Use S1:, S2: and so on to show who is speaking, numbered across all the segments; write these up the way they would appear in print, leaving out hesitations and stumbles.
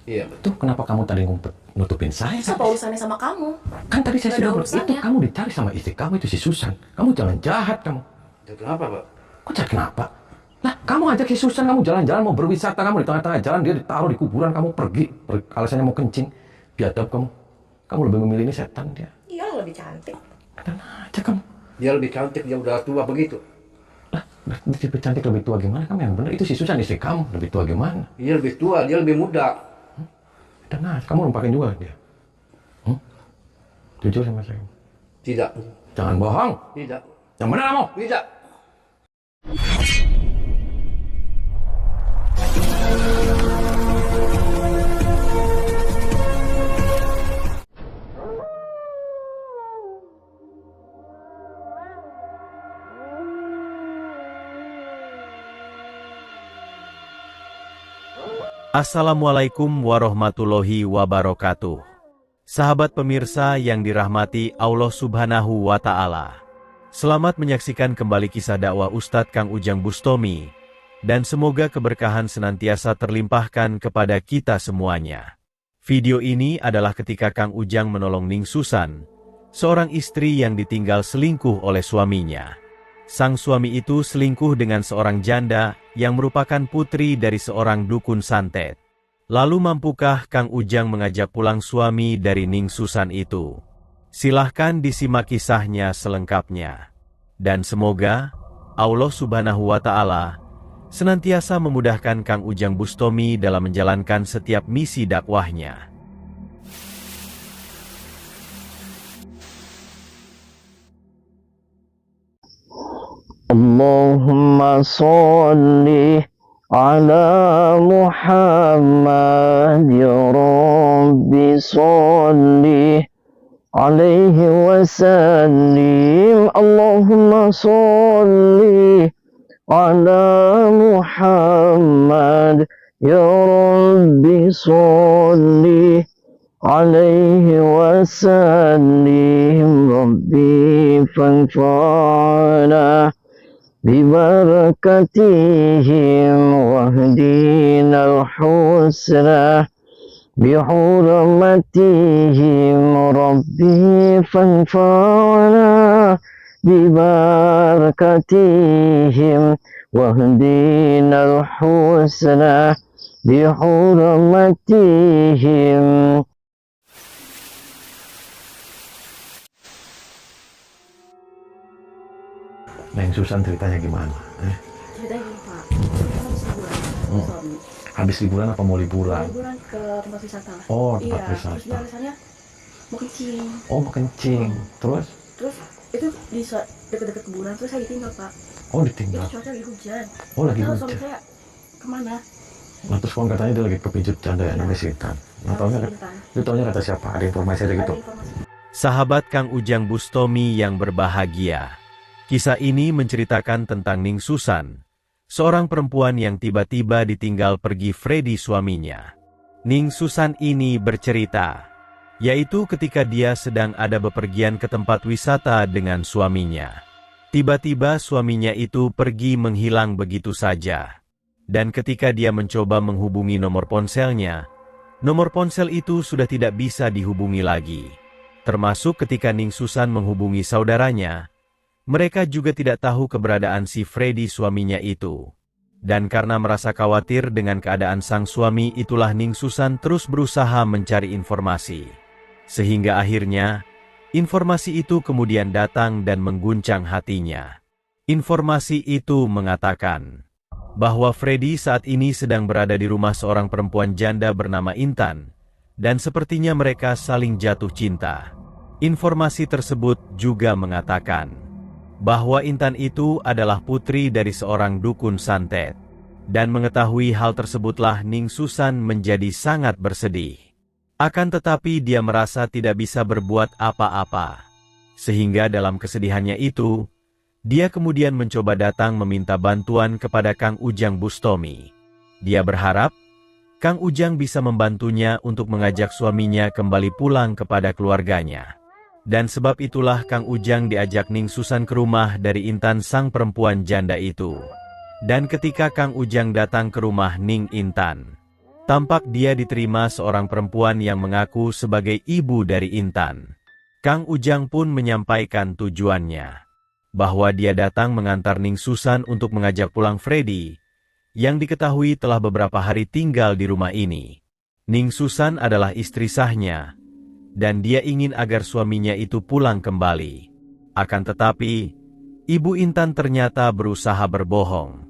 S1: Iya betul.
S2: Tuh kenapa kamu tadi nutupin saya?
S3: Terus apa urusannya sama kamu?
S2: Kan tadi saya
S3: Gak ada
S2: sudah itu
S3: urusannya.
S2: kamu dicari sama istri kamu itu si Susan. Kamu jangan jahat kamu.
S1: Ya, kenapa Pak?
S2: Kok jahat kenapa? Nah, kamu ajak si Susan, kamu jalan-jalan mau berwisata, kamu di tengah-tengah jalan dia ditaruh di kuburan, kamu pergi. Alasannya mau kencing, biadab kamu. Kamu lebih memilih ini setan dia.
S3: Iya, lebih cantik.
S2: Dan aja kamu.
S1: Dia lebih cantik, dia udah tua begitu.
S2: Lah, lebih cantik lebih tua gimana? Kamu yang benar itu si Susan istri kamu lebih tua gimana?
S1: Dia lebih tua, dia lebih muda.
S2: Dan kamu numpakin juga dia. Jujur sama saya.
S1: Tidak.
S2: Jangan bohong.
S1: Tidak.
S2: Yang benar kamu.
S1: Tidak.
S4: Assalamualaikum warahmatullahi wabarakatuh. Sahabat pemirsa yang dirahmati Allah Subhanahu wa Ta'ala. Selamat menyaksikan kembali kisah dakwah Ustadz Kang Ujang Bustomi, dan semoga keberkahan senantiasa terlimpahkan kepada kita semuanya. Video ini adalah ketika Kang Ujang menolong Ning Susan, seorang istri yang ditinggal selingkuh oleh suaminya. Sang suami itu selingkuh dengan seorang janda yang merupakan putri dari seorang dukun santet. Lalu mampukah Kang Ujang mengajak pulang suami dari Ning Susan itu? Silahkan disimak kisahnya selengkapnya. Dan semoga Allah Subhanahu wa Ta'ala senantiasa memudahkan Kang Ujang Bustomi dalam menjalankan setiap misi dakwahnya.
S5: Allahumma sholli ala Muhammad ya Rabbi sholli alaihi wasallim. Allahumma sholli ala Muhammad ya Rabbi sholli alaihi wasallim. Rabbi fanfa'na ببركتهم واهدنا الحسنى بحرمتهم ربي فانفعنا ببركتهم واهدنا الحسنى بحرمتهم.
S2: Neng Susan ceritanya gimana?
S3: Ceritanya gini, Pak. Habis liburan
S2: Habis liburan
S3: sama suami.
S2: apa mau liburan?
S3: Liburan ke tempat wisata.
S2: Oh,
S3: Iya,
S2: tempat wisata.
S3: terus dia alasannya mau kencing.
S2: Oh, mau kencing. Terus?
S3: Terus itu di deket-deket kuburan, terus saya ditinggal, Pak.
S2: Oh,
S3: Itu
S2: ditinggal.
S3: cuaca lagi hujan.
S2: Oh, lagi
S3: Tahu
S2: hujan.
S3: suami saya kemana?
S2: Nah, terus kamu katanya dia lagi kepincut janda ya, namanya setan. Nah, taunya, lu taunya kata siapa? Ada informasi ada gitu?
S3: Ada informasi.
S4: Sahabat Kang Ujang Bustomi yang berbahagia. Kisah ini menceritakan tentang Ning Susan, seorang perempuan yang tiba-tiba ditinggal pergi Freddy suaminya. Ning Susan ini bercerita, yaitu ketika dia sedang ada bepergian ke tempat wisata dengan suaminya. Tiba-tiba suaminya itu pergi menghilang begitu saja. Dan ketika dia mencoba menghubungi nomor ponselnya, nomor ponsel itu sudah tidak bisa dihubungi lagi. Termasuk ketika Ning Susan menghubungi saudaranya, mereka juga tidak tahu keberadaan si Freddy suaminya itu. Dan karena merasa khawatir dengan keadaan sang suami, itulah Ning Susan terus berusaha mencari informasi. Sehingga akhirnya, informasi itu kemudian datang dan mengguncang hatinya. Informasi itu mengatakan bahwa Freddy saat ini sedang berada di rumah seorang perempuan janda bernama Intan, dan sepertinya mereka saling jatuh cinta. Informasi tersebut juga mengatakan bahwa Intan itu adalah putri dari seorang dukun santet. Dan mengetahui hal tersebutlah Ning Susan menjadi sangat bersedih. Akan tetapi dia merasa tidak bisa berbuat apa-apa. Sehingga dalam kesedihannya itu, dia kemudian mencoba datang meminta bantuan kepada Kang Ujang Bustomi. Dia berharap Kang Ujang bisa membantunya untuk mengajak suaminya kembali pulang kepada keluarganya. Dan sebab itulah Kang Ujang diajak Ning Susan ke rumah dari Intan sang perempuan janda itu. Dan ketika Kang Ujang datang ke rumah Ning Intan, Tampak dia diterima seorang perempuan yang mengaku sebagai ibu dari Intan. Kang Ujang pun menyampaikan tujuannya, bahwa dia datang mengantar Ning Susan untuk mengajak pulang Freddy, yang diketahui telah beberapa hari tinggal di rumah ini. Ning Susan adalah istri sahnya, dan dia ingin agar suaminya itu pulang kembali. Akan tetapi, Ibu Intan ternyata berusaha berbohong.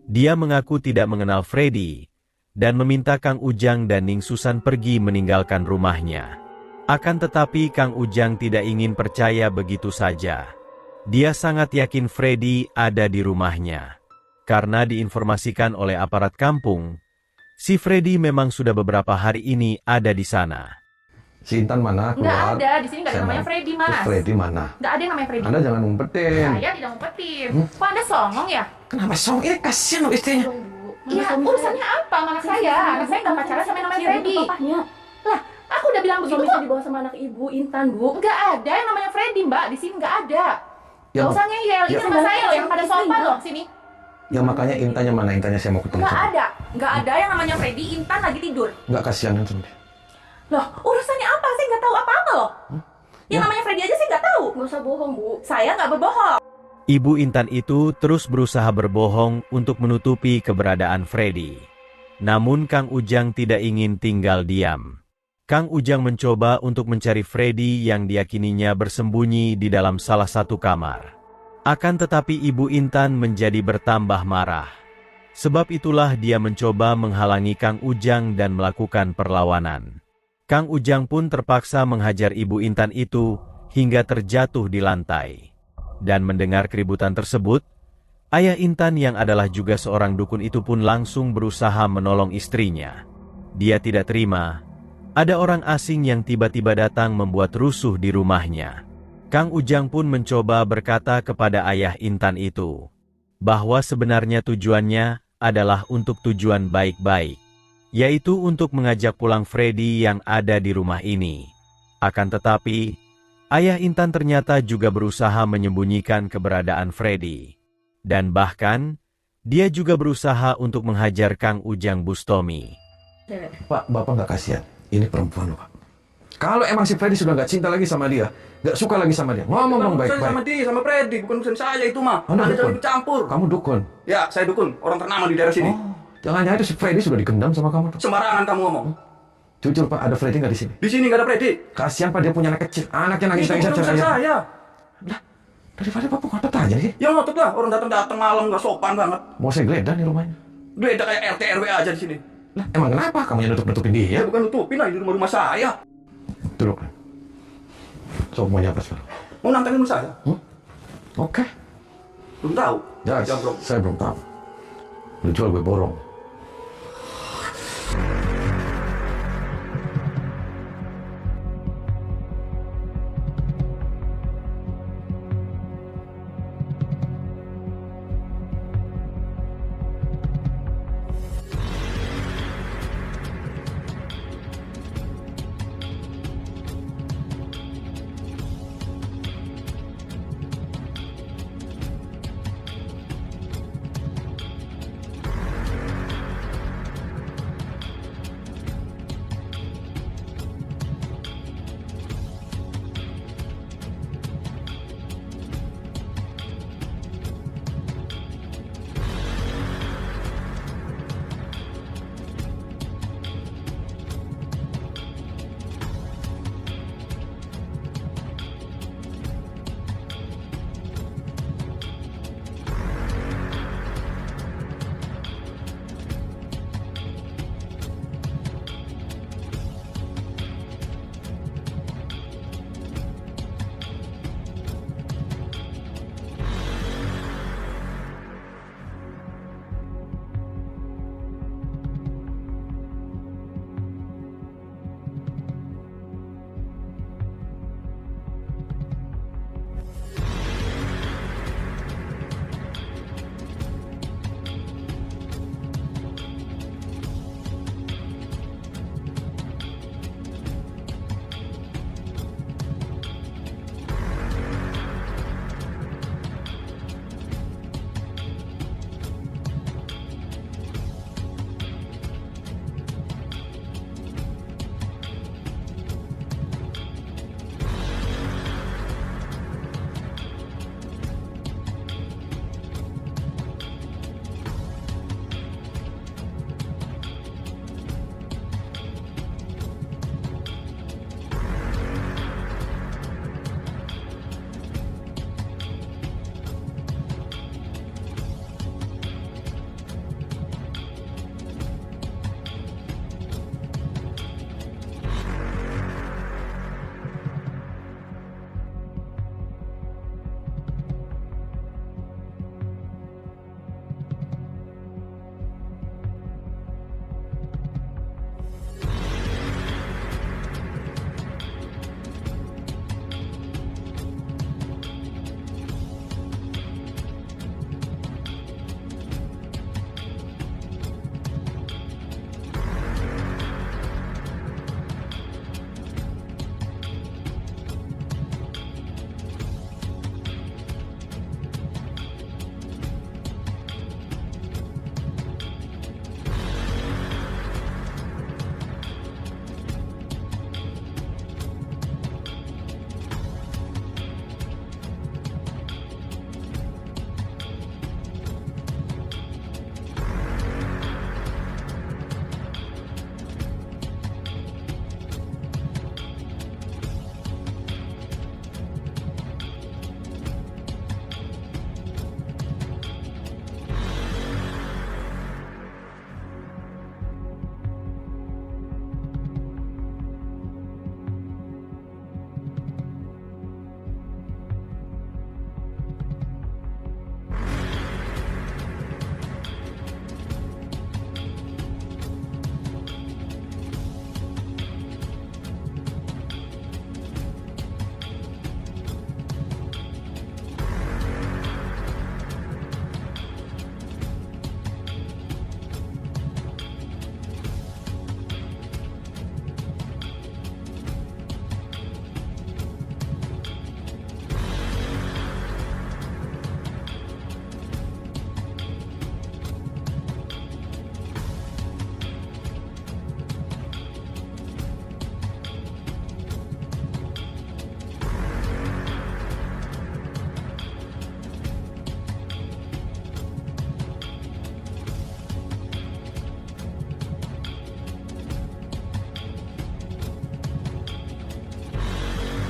S4: Dia mengaku tidak mengenal Freddy, dan meminta Kang Ujang dan Ning Susan pergi meninggalkan rumahnya. Akan tetapi Kang Ujang tidak ingin percaya begitu saja. Dia sangat yakin Freddy ada di rumahnya. Karena diinformasikan oleh aparat kampung, si Freddy memang sudah beberapa hari ini ada di sana.
S2: Si Intan mana?
S3: Nggak
S2: Keluar.
S3: ada, di sini nggak ada
S2: Saya
S3: namanya
S2: mau-
S3: Freddy,
S2: Terus
S3: Mas.
S2: Freddy mana?
S3: Nggak ada yang namanya Freddy.
S2: Anda jangan ngumpetin.
S3: Saya tidak ngumpetin. Kok Anda songong ya?
S2: Kenapa song? Ini kasihan loh istrinya.
S3: Iya, urusannya apa sama anak saya? Anak saya nggak pacaran sama yang namanya Freddy.
S6: Papahnya.
S3: Lah, aku udah bilang begitu
S6: Suami
S3: kok.
S6: saya dibawa sama anak ibu, Intan, Bu.
S3: Nggak ada yang namanya Freddy, Mbak. Di sini nggak ada.
S2: Ya,
S3: Nggak usah ngeyel. Ini
S2: ya.
S3: rumah saya loh yang pada
S6: Istri,
S3: sopan
S6: Mbak.
S3: loh sini.
S2: Ya makanya Intannya mana? Intannya saya mau ketemu
S3: Nggak
S2: sama.
S3: ada. Nggak ada yang namanya Freddy. Intan lagi tidur.
S2: Nggak kasihan kan sama dia?
S3: Loh, urusannya apa? Saya nggak tahu apa-apa loh. Yang namanya Freddy aja saya nggak tahu.
S6: Nggak usah bohong, Bu.
S3: Saya nggak berbohong.
S4: Ibu Intan itu terus berusaha berbohong untuk menutupi keberadaan Freddy. Namun Kang Ujang tidak ingin tinggal diam. Kang Ujang mencoba untuk mencari Freddy yang diyakininya bersembunyi di dalam salah satu kamar. Akan tetapi Ibu Intan menjadi bertambah marah. Sebab itulah dia mencoba menghalangi Kang Ujang dan melakukan perlawanan. Kang Ujang pun terpaksa menghajar Ibu Intan itu hingga terjatuh di lantai. Dan mendengar keributan tersebut, ayah Intan yang adalah juga seorang dukun itu pun langsung berusaha menolong istrinya. Dia tidak terima, ada orang asing yang tiba-tiba datang membuat rusuh di rumahnya. Kang Ujang pun mencoba berkata kepada ayah Intan itu, bahwa sebenarnya tujuannya adalah untuk tujuan baik-baik, yaitu untuk mengajak pulang Freddy yang ada di rumah ini. Akan tetapi, ayah Intan ternyata juga berusaha menyembunyikan keberadaan Freddy. Dan bahkan, dia juga berusaha untuk menghajar Kang Ujang Bustomi.
S2: Pak, Bapak nggak kasihan. Ini perempuan loh, Pak. Kalau emang si Freddy sudah nggak cinta lagi sama dia, nggak suka lagi sama dia, ngomong dong
S1: Urusan sama
S2: baik-baik.
S1: dia, sama Freddy, bukan urusan saya itu mah.
S2: Anda
S1: Anda
S2: dukun?
S1: jangan ikut campur.
S2: Kamu dukun.
S1: Ya, saya dukun, orang ternama di daerah sini.
S2: Oh, jangan-jangan itu si Freddy sudah digendam sama kamu tuh.
S1: Sembarangan kamu ngomong.
S2: Jujur Pak, ada Freddy nggak di sini?
S1: Di sini nggak ada Freddy.
S2: Kasihan Pak, dia punya anak kecil, anaknya
S1: Itu
S2: nangis-nangis
S1: bukan
S2: aja.
S1: urusan saya.
S2: Lah, daripada Bapak ngotot aja sih.
S1: Ya ngotot lah, orang datang-datang malam nggak sopan banget.
S2: Mau saya geledah nih rumahnya.
S1: Beda kayak RT RW aja di sini.
S2: Lah, emang kenapa kamu yang nutup-nutupin dia?
S1: Ya bukan nutupin lah di rumah-rumah saya.
S2: Duduk. Coba mau nyapa sekarang.
S1: Mau nantangin rumah saya?
S2: Oke.
S1: Belum tahu.
S2: Ya,
S1: Jambrong.
S2: saya belum tahu. Lu jual gue borong.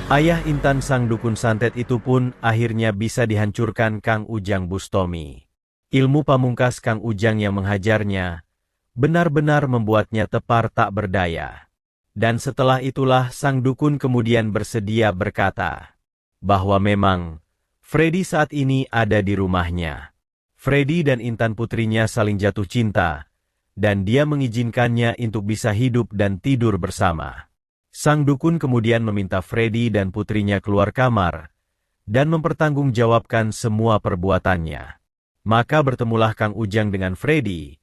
S4: Ayah Intan sang dukun santet itu pun akhirnya bisa dihancurkan Kang Ujang Bustomi. Ilmu pamungkas Kang Ujang yang menghajarnya benar-benar membuatnya tepar tak berdaya. Dan setelah itulah sang dukun kemudian bersedia berkata bahwa memang Freddy saat ini ada di rumahnya. Freddy dan Intan putrinya saling jatuh cinta, dan dia mengizinkannya untuk bisa hidup dan tidur bersama. Sang dukun kemudian meminta Freddy dan putrinya keluar kamar, dan mempertanggungjawabkan semua perbuatannya. Maka bertemulah Kang Ujang dengan Freddy,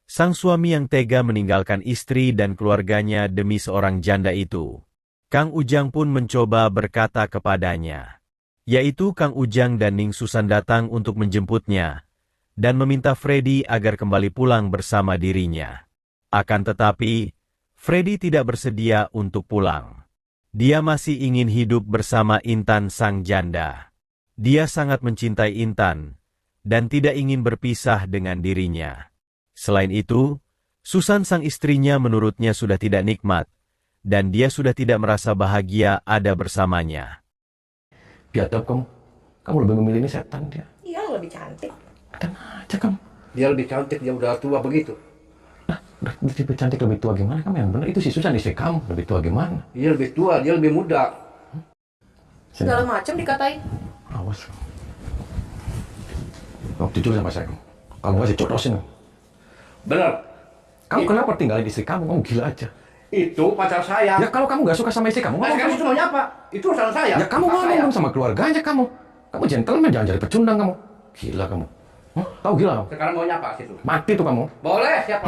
S4: sang suami yang tega meninggalkan istri dan keluarganya demi seorang janda itu. Kang Ujang pun mencoba berkata kepadanya, yaitu Kang Ujang dan Ning Susan datang untuk menjemputnya, dan meminta Freddy agar kembali pulang bersama dirinya. Akan tetapi, Freddy tidak bersedia untuk pulang. Dia masih ingin hidup bersama Intan sang janda. Dia sangat mencintai Intan, dan tidak ingin berpisah dengan dirinya. Selain itu, Susan sang istrinya menurutnya sudah tidak nikmat, dan dia sudah tidak merasa bahagia ada bersamanya.
S2: Biadab kamu. Kamu lebih memilih ini setan dia.
S3: Iya, lebih cantik.
S2: Dan aja kamu.
S1: Dia lebih cantik, dia udah tua begitu.
S2: Nah, udah lebih cantik, lebih tua gimana kamu yang benar? Itu si Susan istri kamu, lebih tua gimana?
S1: Dia lebih tua, dia lebih muda.
S3: Segala macam dikatain.
S2: Awas. Kamu jujur sama saya. Kalau nggak sih codosin.
S1: Bener.
S2: Kamu kenapa tinggalin istri kamu? Kamu gila aja.
S1: Itu pacar saya.
S2: Ya kalau kamu nggak suka sama istri kamu,
S1: Mas,
S2: ngomong
S1: kamu
S2: sama-
S1: semuanya apa? Itu urusan saya.
S2: ya kamu
S1: Hak
S2: ngomong
S1: saya.
S2: dong sama keluarganya kamu. Kamu gentleman, jangan jadi pecundang kamu. Gila kamu. Tahu gila kamu?
S1: Sekarang maunya apa situ?
S2: Mati tuh kamu.
S1: Boleh, siapa?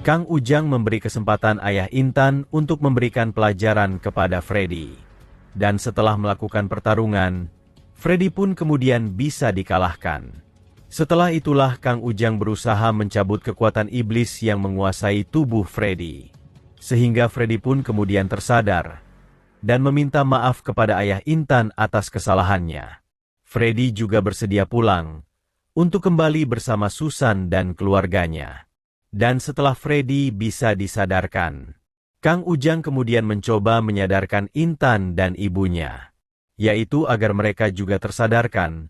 S4: Kang Ujang memberi kesempatan ayah Intan untuk memberikan pelajaran kepada Freddy. Dan setelah melakukan pertarungan, Freddy pun kemudian bisa dikalahkan. Setelah itulah Kang Ujang berusaha mencabut kekuatan iblis yang menguasai tubuh Freddy. Sehingga Freddy pun kemudian tersadar dan meminta maaf kepada ayah Intan atas kesalahannya. Freddy juga bersedia pulang untuk kembali bersama Susan dan keluarganya. Dan setelah Freddy bisa disadarkan, Kang Ujang kemudian mencoba menyadarkan Intan dan ibunya, yaitu agar mereka juga tersadarkan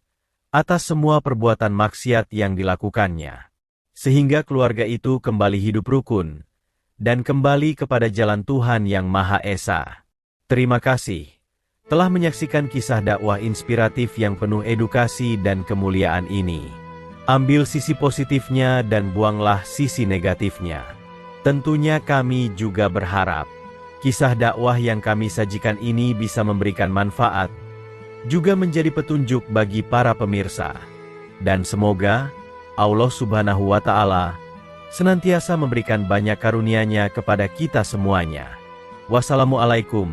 S4: atas semua perbuatan maksiat yang dilakukannya. Sehingga keluarga itu kembali hidup rukun dan kembali kepada jalan Tuhan yang Maha Esa. Terima kasih telah menyaksikan kisah dakwah inspiratif yang penuh edukasi dan kemuliaan ini. Ambil sisi positifnya dan buanglah sisi negatifnya. Tentunya kami juga berharap kisah dakwah yang kami sajikan ini bisa memberikan manfaat, juga menjadi petunjuk bagi para pemirsa. Dan semoga Allah Subhanahu wa Ta'ala senantiasa memberikan banyak karunia-Nya kepada kita semuanya. Wassalamualaikum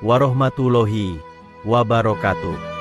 S4: warahmatullahi wabarakatuh.